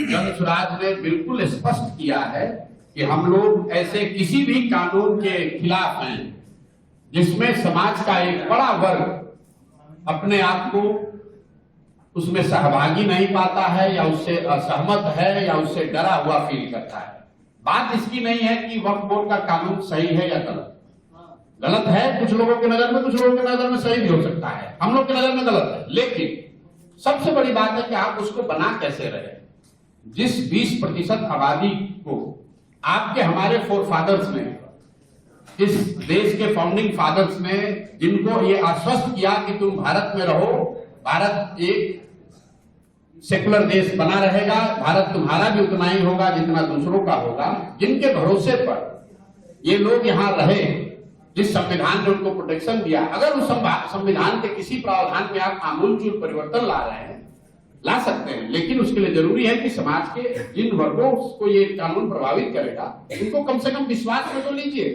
जन सुराज ने बिल्कुल स्पष्ट किया है कि हम लोग ऐसे किसी भी कानून के खिलाफ हैं जिसमें समाज का एक बड़ा वर्ग अपने आप को उसमें सहभागी नहीं पाता है या उससे असहमत है या उससे डरा हुआ फील करता है। बात इसकी नहीं है कि वक्फ बोर्ड का कानून सही है या गलत। गलत है कुछ लोगों की नजर में, कुछ लोगों की नजर में सही भी हो सकता है, हम लोग की नजर में गलत है। लेकिन सबसे बड़ी बात है कि आप उसको बना कैसे रहे। जिस 20% आबादी को आपके हमारे फोर फादर्स ने, इस देश के फाउंडिंग फादर्स ने, जिनको ये आश्वस्त किया कि तुम भारत में रहो, भारत एक सेकुलर देश बना रहेगा, भारत तुम्हारा भी उतना ही होगा जितना दूसरों का होगा, जिनके भरोसे पर ये लोग यहां रहे, जिस संविधान ने उनको प्रोटेक्शन दिया, अगर उस संविधान के किसी प्रावधान में आप आमूलचूल परिवर्तन ला रहे हैं, ला सकते हैं, लेकिन उसके लिए जरूरी है कि समाज के जिन वर्गों को ये कानून प्रभावित करेगा उनको कम से कम विश्वास में तो लीजिए।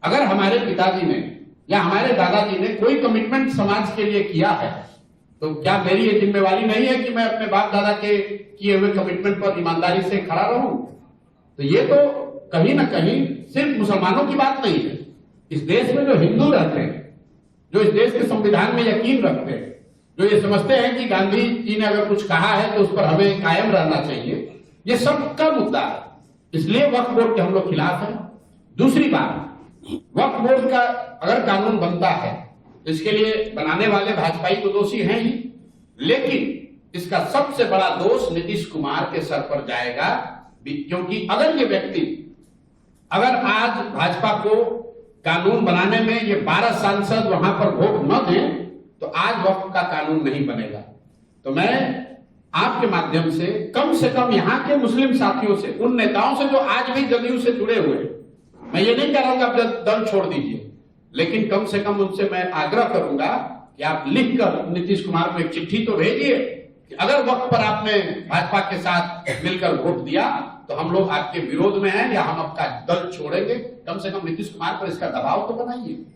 अगर हमारे पिताजी ने या हमारे दादाजी ने कोई कमिटमेंट समाज के लिए किया है तो क्या मेरी ये जिम्मेवारी नहीं है कि मैं अपने बाप दादा के किए हुए कमिटमेंट पर ईमानदारी से खड़ा रहूं? तो ये तो कहीं ना कहीं सिर्फ मुसलमानों की बात नहीं है। इस देश में जो हिंदू रहते हैं, जो इस देश के संविधान में यकीन रखते हैं, जो ये समझते हैं कि गांधी जी ने अगर कुछ कहा है तो उस पर हमें कायम रहना चाहिए, ये सबका मुद्दा है। इसलिए वक्फ बोर्ड के हम लोग खिलाफ हैं। दूसरी बात, वक्फ बोर्ड का अगर कानून बनता है, इसके लिए बनाने वाले भाजपाई तो दोषी हैं ही, लेकिन इसका सबसे बड़ा दोष नीतीश कुमार के सर पर जाएगा। क्योंकि अगर ये व्यक्ति, अगर आज भाजपा को कानून बनाने में ये 12 सांसद वहां पर वोट न दें तो आज वक्फ का कानून नहीं बनेगा। तो मैं आपके माध्यम से कम यहाँ के मुस्लिम साथियों से, उन नेताओं से जो आज भी जदयू से जुड़े हुए, मैं ये नहीं कह रहा हूं कि आप दल छोड़ दीजिए, लेकिन कम से कम उनसे मैं आग्रह करूंगा कि आप लिखकर नीतीश कुमार को एक चिट्ठी तो भेजिए कि अगर वक्त पर आपने भाजपा के साथ मिलकर वोट दिया तो हम लोग आपके विरोध में हैं या हम आपका दल छोड़ेंगे। कम से कम नीतीश कुमार पर इसका दबाव तो बनाइए।